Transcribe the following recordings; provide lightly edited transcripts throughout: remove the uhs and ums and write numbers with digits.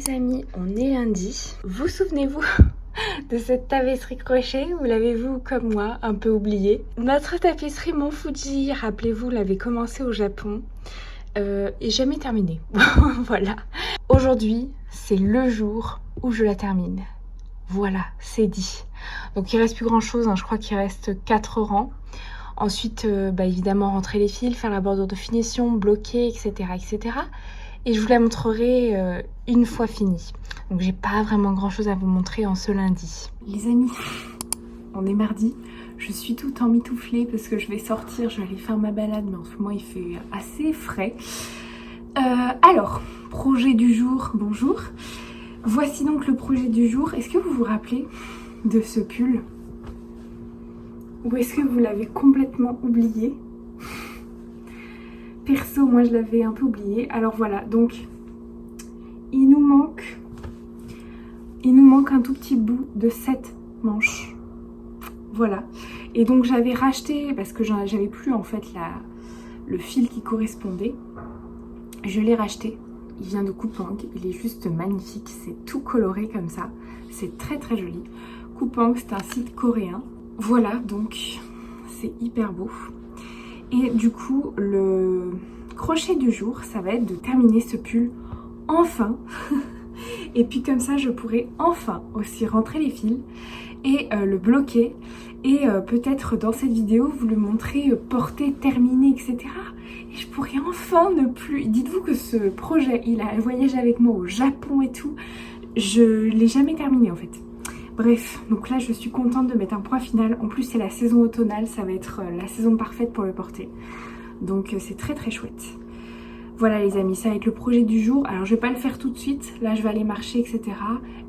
les amis, on est lundi. Vous souvenez-vous de cette tapisserie crochet? Vous l'avez vu comme moi, un peu oubliée. Notre tapisserie Mont Fuji, rappelez-vous, l'avait commencé au Japon et jamais terminée. Voilà. Aujourd'hui, c'est le jour où je la termine. Voilà, c'est dit. Donc il reste plus grand chose, je crois qu'il reste 4 rangs. Ensuite, évidemment, rentrer les fils, faire la bordure de finition, bloquer, etc. etc. Et je vous la montrerai une fois finie. Donc j'ai pas vraiment grand chose à vous montrer en ce lundi. Les amis, on est mardi. Je suis toute emmitouflée parce que je vais sortir, je vais aller faire ma balade, mais en ce moment il fait assez frais. Alors, projet du jour, bonjour. Voici donc le projet du jour. Est-ce que vous vous rappelez de ce pull? Ou est-ce que vous l'avez complètement oublié? Perso, moi je l'avais un peu oublié. Alors voilà, donc il nous manque un tout petit bout de cette manche. Voilà. Et donc j'avais racheté, parce que j'avais plus en fait le fil qui correspondait. Je l'ai racheté. Il vient de Coupang. Il est juste magnifique. C'est tout coloré comme ça. C'est très très joli. Coupang, c'est un site coréen. Voilà, donc c'est hyper beau. Et du coup, le crochet du jour, ça va être de terminer ce pull enfin. Et puis comme ça, je pourrai enfin aussi rentrer les fils et le bloquer. Et peut-être dans cette vidéo, vous le montrer porté, terminé, etc. Et je pourrai enfin ne plus... Dites-vous que ce projet, il a voyagé avec moi au Japon et tout. Je l'ai jamais terminé en fait. Bref, donc là je suis contente de mettre un point final. En plus c'est la saison automnale, ça va être la saison parfaite pour le porter. Donc c'est très très chouette. Voilà les amis, ça va être le projet du jour. Alors je vais pas le faire tout de suite, là je vais aller marcher etc.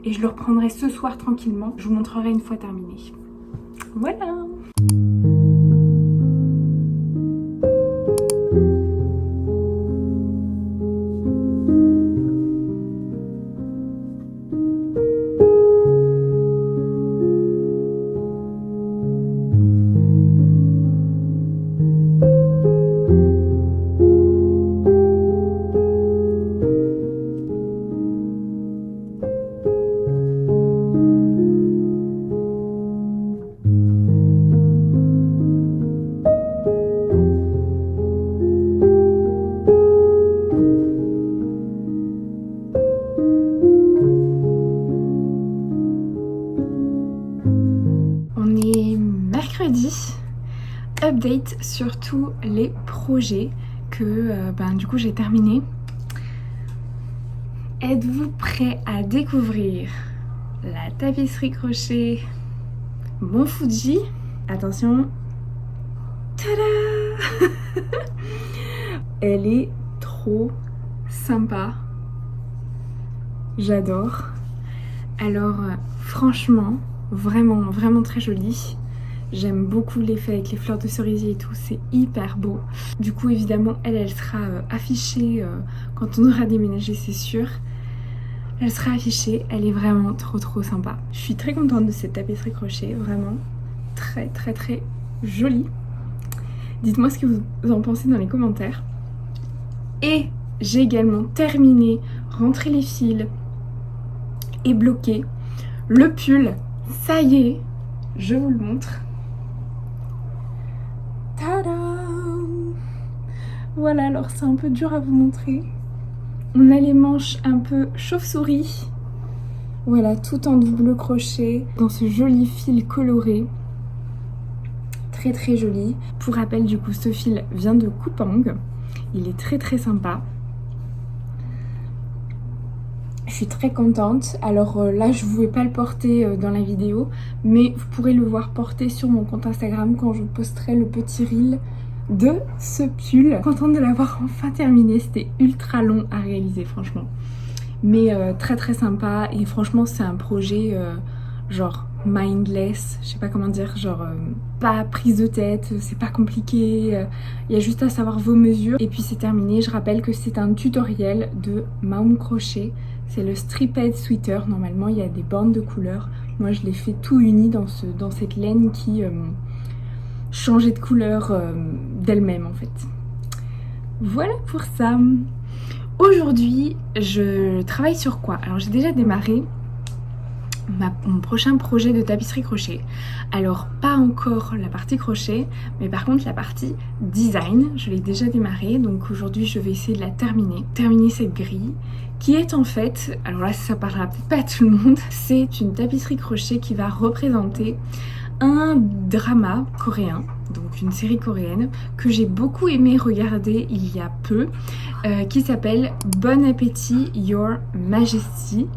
Et je le reprendrai ce soir tranquillement. Je vous montrerai une fois terminé. Voilà. Update sur tous les projets que du coup j'ai terminé. Êtes-vous prêts à découvrir la tapisserie crochet Mont Fuji? Attention, tada. Elle est trop sympa, j'adore. Alors franchement, vraiment très jolie. J'aime beaucoup l'effet avec les fleurs de cerisier et tout, c'est hyper beau. Du coup évidemment elle sera affichée quand on aura déménagé, c'est sûr. Elle sera affichée, elle est vraiment trop sympa. Je suis très contente de cette tapisserie crochet, vraiment très jolie. Dites-moi ce que vous en pensez dans les commentaires. Et j'ai également terminé, rentré les fils et bloqué le pull. Ça y est, je vous le montre. Tadam! Voilà, alors c'est un peu dur à vous montrer. On a les manches un peu chauve-souris. Voilà, tout en double crochet dans ce joli fil coloré. Très joli. Pour rappel, du coup, ce fil vient de Coupang. Il est très sympa. Je suis très contente. Alors là je ne pouvais pas le porter dans la vidéo, mais vous pourrez le voir porter sur mon compte Instagram quand je posterai le petit reel de ce pull. Contente de l'avoir enfin terminé, c'était ultra long à réaliser franchement. Mais très sympa et franchement c'est un projet genre mindless, je sais pas comment dire, genre pas prise de tête, c'est pas compliqué, il y a juste à savoir vos mesures et puis c'est terminé. Je rappelle que c'est un tutoriel de Maume Crochet, c'est le Striped Sweater. Normalement il y a des bandes de couleurs, moi je l'ai fait tout uni dans cette laine qui changeait de couleur d'elle-même en fait. Voilà pour ça. Aujourd'hui, je travaille sur quoi? Alors j'ai déjà démarré mon prochain projet de tapisserie crochet. Alors pas encore la partie crochet, mais par contre la partie design, je l'ai déjà démarré, donc aujourd'hui je vais essayer de la terminer cette grille qui est en fait, alors là ça parlera peut-être pas à tout le monde, c'est une tapisserie crochet qui va représenter un drama coréen, donc une série coréenne que j'ai beaucoup aimé regarder il y a peu, qui s'appelle Bon Appétit Your Majesty,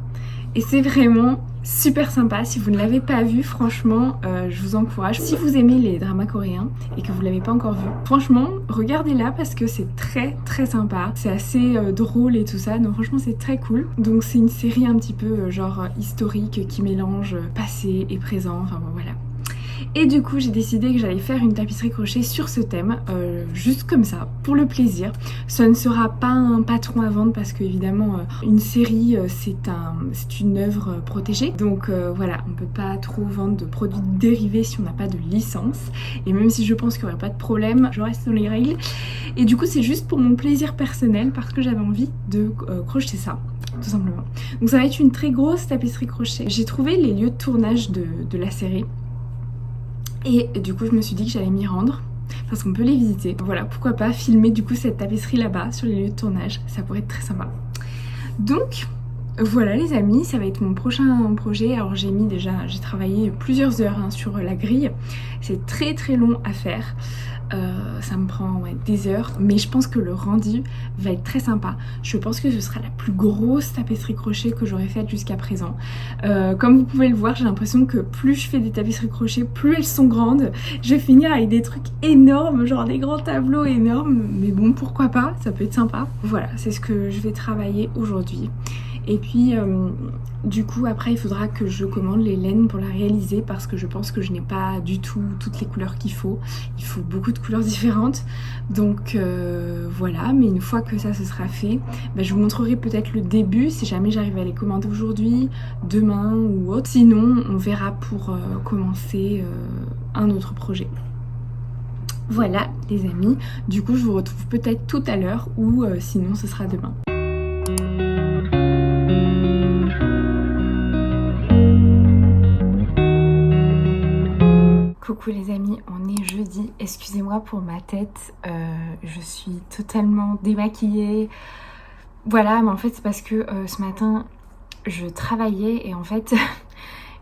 et c'est vraiment super sympa. Si vous ne l'avez pas vu, franchement, je vous encourage. Si vous aimez les dramas coréens et que vous ne l'avez pas encore vu, franchement, regardez-la parce que c'est très très sympa. C'est assez drôle et tout ça, donc franchement c'est très cool. Donc c'est une série un petit peu genre historique qui mélange passé et présent, enfin bon voilà. Et du coup j'ai décidé que j'allais faire une tapisserie crochet sur ce thème, juste comme ça, pour le plaisir. Ce ne sera pas un patron à vendre parce que évidemment une série c'est une œuvre protégée. Donc voilà, on peut pas trop vendre de produits dérivés si on n'a pas de licence. Et même si je pense qu'il n'y aurait pas de problème, je reste dans les règles. Et du coup c'est juste pour mon plaisir personnel parce que j'avais envie de crocheter ça. Tout simplement. Donc ça va être une très grosse tapisserie crochet. J'ai trouvé les lieux de tournage de la série. Et du coup je me suis dit que j'allais m'y rendre parce qu'on peut les visiter. Voilà, pourquoi pas filmer du coup cette tapisserie là-bas sur les lieux de tournage, ça pourrait être très sympa. Donc voilà les amis, ça va être mon prochain projet. Alors j'ai travaillé plusieurs heures sur la grille. C'est très très long à faire. Ça me prend des heures, mais je pense que le rendu va être très sympa. Je pense que ce sera la plus grosse tapisserie crochet que j'aurais faite jusqu'à présent. Comme vous pouvez le voir, j'ai l'impression que plus je fais des tapisseries crochet, plus elles sont grandes. Je vais finir avec des trucs énormes, genre des grands tableaux énormes, mais bon pourquoi pas, ça peut être sympa. Voilà, c'est ce que je vais travailler aujourd'hui. Et puis du coup après il faudra que je commande les laines pour la réaliser parce que je pense que je n'ai pas du tout toutes les couleurs qu'il faut. Il faut beaucoup de couleurs différentes. Donc voilà, mais une fois que ça se sera fait, je vous montrerai peut-être le début si jamais j'arrive à les commander aujourd'hui, demain ou autre. Sinon on verra pour commencer un autre projet. Voilà les amis, du coup je vous retrouve peut-être tout à l'heure ou sinon ce sera demain. Coucou les amis, on est jeudi, excusez-moi pour ma tête, je suis totalement démaquillée. Voilà, mais en fait c'est parce que ce matin je travaillais et en fait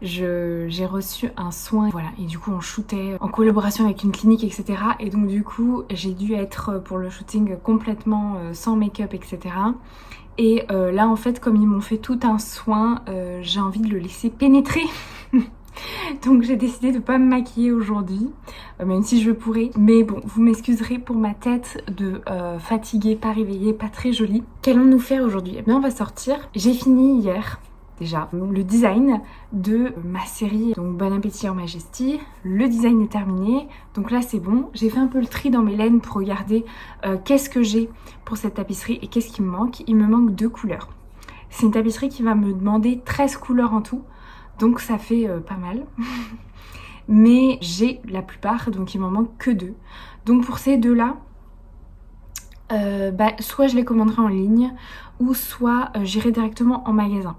j'ai reçu un soin, voilà, et du coup on shootait en collaboration avec une clinique etc. Et donc du coup j'ai dû être pour le shooting complètement sans make-up etc. Et là en fait comme ils m'ont fait tout un soin, j'ai envie de le laisser pénétrer. Donc j'ai décidé de pas me maquiller aujourd'hui, même si je pourrais. Mais bon, vous m'excuserez pour ma tête de fatiguée, pas réveillée, pas très jolie. Qu'allons-nous faire aujourd'hui? Eh bien on va sortir. J'ai fini hier déjà le design de ma série, donc Bon Appétit Your Majesty. Le design est terminé, donc là c'est bon. J'ai fait un peu le tri dans mes laines pour regarder qu'est-ce que j'ai pour cette tapisserie et qu'est-ce qui me manque. Il me manque 2 couleurs. C'est une tapisserie qui va me demander 13 couleurs en tout. Donc ça fait pas mal. Mais j'ai la plupart, donc il m'en manque que 2. Donc pour ces 2-là, soit je les commanderai en ligne, ou soit j'irai directement en magasin.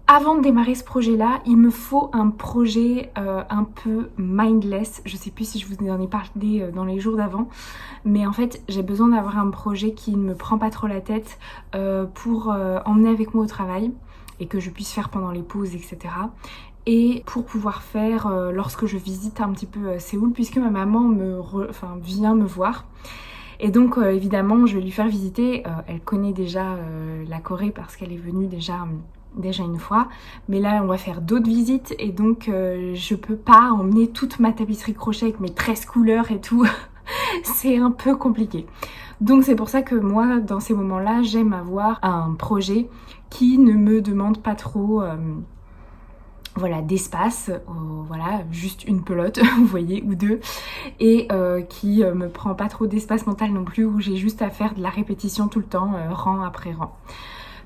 Avant de démarrer ce projet-là, il me faut un projet un peu mindless. Je sais plus si je vous en ai parlé dans les jours d'avant. Mais en fait, j'ai besoin d'avoir un projet qui ne me prend pas trop la tête pour emmener avec moi au travail. Et que je puisse faire pendant les pauses, etc. Et pour pouvoir faire lorsque je visite un petit peu Séoul, puisque ma maman vient me voir. Et donc évidemment, je vais lui faire visiter. Elle connaît déjà la Corée parce qu'elle est venue déjà une fois. Mais là, on va faire d'autres visites. Et donc, je peux pas emmener toute ma tapisserie crochet avec mes 13 couleurs et tout. C'est un peu compliqué. Donc c'est pour ça que moi, dans ces moments-là, j'aime avoir un projet qui ne me demande pas trop voilà, d'espace, voilà, juste une pelote, vous voyez, ou 2, et qui me prend pas trop d'espace mental non plus, où j'ai juste à faire de la répétition tout le temps, rang après rang.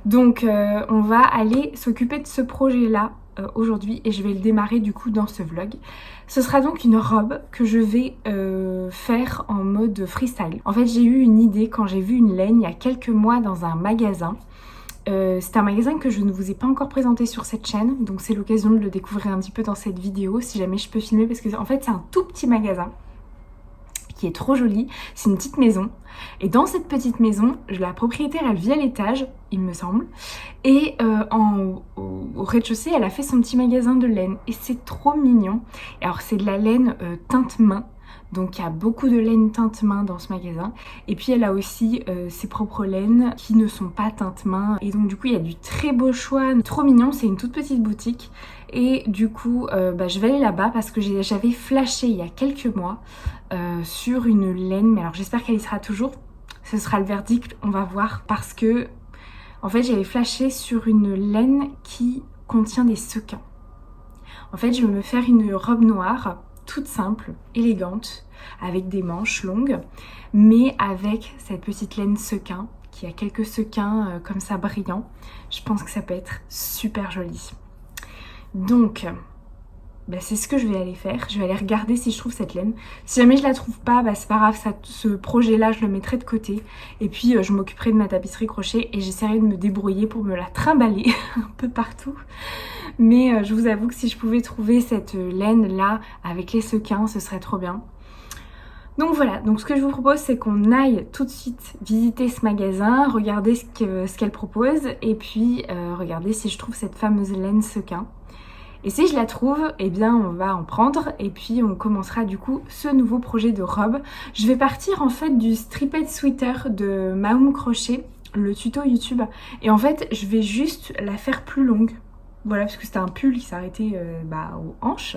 Donc on va aller s'occuper de ce projet-là aujourd'hui et je vais le démarrer du coup dans ce vlog. Ce sera donc une robe que je vais faire en mode freestyle. En fait j'ai eu une idée quand j'ai vu une laine il y a quelques mois dans un magasin. C'est un magasin que je ne vous ai pas encore présenté sur cette chaîne, donc c'est l'occasion de le découvrir un petit peu dans cette vidéo si jamais je peux filmer, parce que en fait c'est un tout petit magasin qui est trop joli. C'est une petite maison et dans cette petite maison la propriétaire elle vit à l'étage il me semble, et au rez-de-chaussée elle a fait son petit magasin de laine et c'est trop mignon. Et alors c'est de la laine teinte main, donc il y a beaucoup de laine teinte main dans ce magasin, et puis elle a aussi ses propres laines qui ne sont pas teinte main, et donc du coup il y a du très beau choix, trop mignon. C'est une toute petite boutique et du coup je vais aller là-bas parce que j'avais flashé il y a quelques mois sur une laine, mais alors j'espère qu'elle y sera toujours, ce sera le verdict, on va voir, parce que en fait j'avais flashé sur une laine qui contient des sequins. En fait je vais me faire une robe noire toute simple, élégante, avec des manches longues, mais avec cette petite laine sequin, qui a quelques sequins comme ça brillants. Je pense que ça peut être super joli. Donc c'est ce que je vais aller faire. Je vais aller regarder si je trouve cette laine. Si jamais je la trouve pas, c'est pas grave, ce projet là je le mettrai de côté. Et puis je m'occuperai de ma tapisserie crochet et j'essaierai de me débrouiller pour me la trimballer un peu partout. Mais je vous avoue que si je pouvais trouver cette laine là avec les sequins, ce serait trop bien. Donc voilà, donc ce que je vous propose c'est qu'on aille tout de suite visiter ce magasin, regarder ce qu'elle propose et puis regarder si je trouve cette fameuse laine sequin. Et si je la trouve, eh bien on va en prendre et puis on commencera du coup ce nouveau projet de robe. Je vais partir en fait du striped sweater de Mahoum Crochet, le tuto YouTube. Et en fait je vais juste la faire plus longue. Voilà, parce que c'était un pull qui s'arrêtait aux hanches.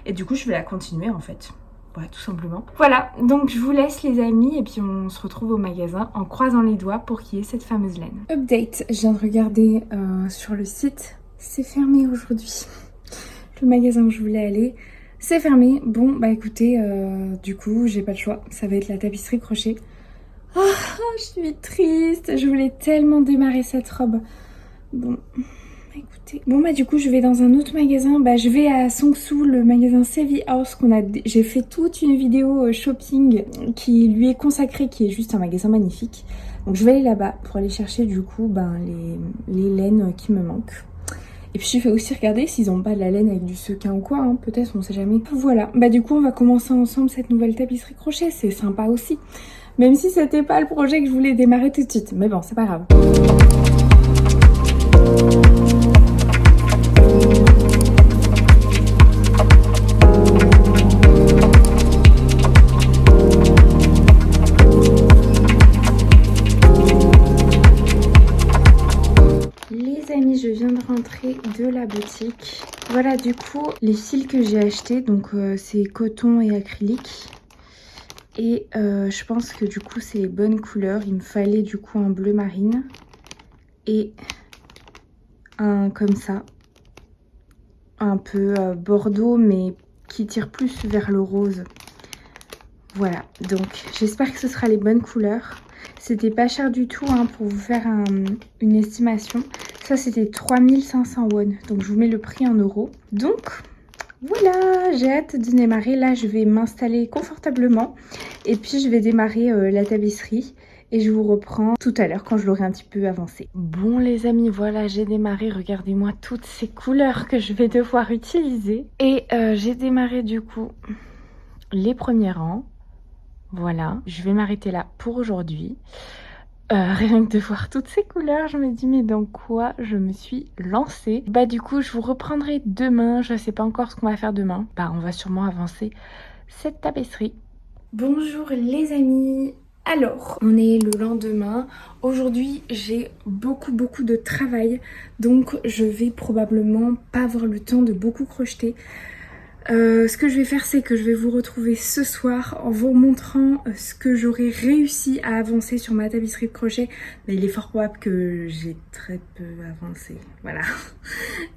Et du coup je vais la continuer en fait. Ouais, tout simplement. Voilà, donc je vous laisse les amis et puis on se retrouve au magasin en croisant les doigts pour qu'il y ait cette fameuse laine. Update, je viens de regarder sur le site, c'est fermé aujourd'hui. Le magasin où je voulais aller, c'est fermé. Bon, écoutez, du coup, j'ai pas le choix. Ça va être la tapisserie crochet. Ah, je suis triste. Je voulais tellement démarrer cette robe. Bon, écoutez. Bon, du coup, je vais dans un autre magasin. Je vais à Songsu, le magasin Savvy House j'ai fait toute une vidéo shopping qui lui est consacrée, qui est juste un magasin magnifique. Donc, je vais aller là-bas pour aller chercher, du coup, les laines qui me manquent. Et puis je vais aussi regarder s'ils ont pas de la laine avec du sequin ou quoi, hein. Peut-être, on sait jamais. Voilà, du coup on va commencer ensemble cette nouvelle tapisserie crochet, c'est sympa aussi. Même si c'était pas le projet que je voulais démarrer tout de suite, mais bon, c'est pas grave. Je viens de rentrer de la boutique. Voilà, du coup les fils que j'ai achetés, donc c'est coton et acrylique, et je pense que du coup c'est les bonnes couleurs. Il me fallait du coup un bleu marine et un comme ça, un peu bordeaux mais qui tire plus vers le rose. Voilà, donc j'espère que ce sera les bonnes couleurs. C'était pas cher du tout hein, pour vous faire une estimation. Ça c'était 3500 won, donc je vous mets le prix en euros. Donc voilà, j'ai hâte de démarrer. Là je vais m'installer confortablement et puis je vais démarrer la tapisserie. Et je vous reprends tout à l'heure quand je l'aurai un petit peu avancé. Bon les amis, voilà, j'ai démarré. Regardez-moi toutes ces couleurs que je vais devoir utiliser. Et j'ai démarré du coup les premiers rangs. Voilà, je vais m'arrêter là pour aujourd'hui. Rien que de voir toutes ces couleurs, je me dis mais dans quoi je me suis lancée. Du coup, je vous reprendrai demain. Je sais pas encore ce qu'on va faire demain. On va sûrement avancer cette tapisserie. Bonjour les amis. Alors, on est le lendemain. Aujourd'hui, j'ai beaucoup de travail. Donc, je vais probablement pas avoir le temps de beaucoup crocheter. Ce que je vais faire, c'est que je vais vous retrouver ce soir en vous montrant ce que j'aurais réussi à avancer sur ma tapisserie de crochet. Mais il est fort probable que j'ai très peu avancé, voilà.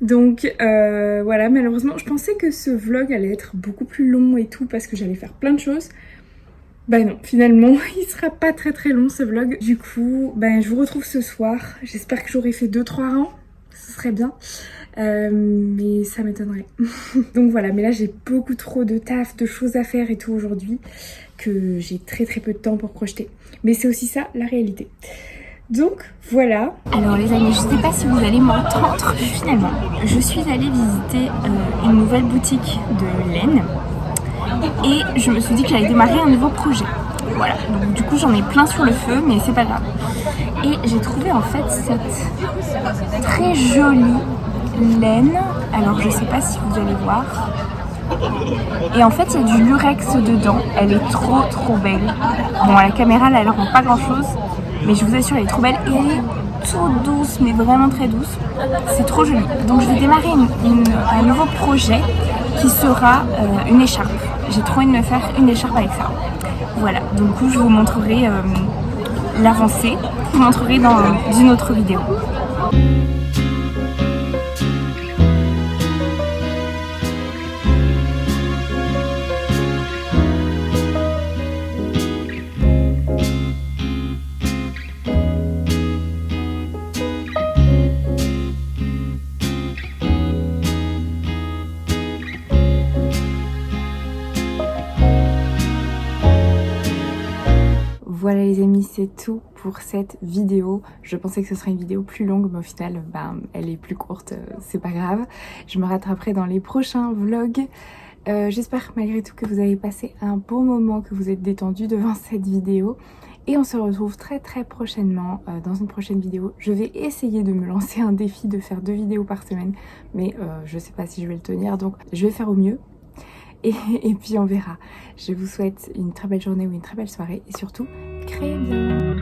Donc voilà, malheureusement, je pensais que ce vlog allait être beaucoup plus long et tout parce que j'allais faire plein de choses. Bah non, finalement, il sera pas très long ce vlog. Du coup, je vous retrouve ce soir. J'espère que j'aurai fait 2-3 rangs, ce serait bien. Mais ça m'étonnerait. Donc voilà, mais là j'ai beaucoup trop de taf, de choses à faire et tout aujourd'hui, que j'ai très peu de temps pour projeter. Mais c'est aussi ça la réalité. Donc voilà. Alors les amis, je sais pas si vous allez m'entendre. Finalement, je suis allée visiter une nouvelle boutique de laine et je me suis dit que j'allais démarrer un nouveau projet. Voilà, donc du coup j'en ai plein sur le feu, mais c'est pas grave. Et j'ai trouvé en fait cette très jolie laine. Alors je sais pas si vous allez voir. Et en fait il y a du lurex dedans. Elle est trop belle. Bon, à la caméra là elle rend pas grand chose, mais je vous assure elle est trop belle et elle est toute douce, mais vraiment très douce. C'est trop joli. Donc je vais démarrer un nouveau projet qui sera une écharpe. J'ai trop envie de me faire une écharpe avec ça. Voilà, donc du coup je vous montrerai l'avancée. Je vous montrerai dans une autre vidéo. Voilà les amis, c'est tout pour cette vidéo. Je pensais que ce serait une vidéo plus longue, mais au final, elle est plus courte, c'est pas grave. Je me rattraperai dans les prochains vlogs. J'espère malgré tout que vous avez passé un bon moment, que vous êtes détendus devant cette vidéo. Et on se retrouve très prochainement dans une prochaine vidéo. Je vais essayer de me lancer un défi de faire 2 vidéos par semaine, mais je sais pas si je vais le tenir, donc je vais faire au mieux. Et puis on verra. Je vous souhaite une très belle journée ou une très belle soirée et surtout, créez bien.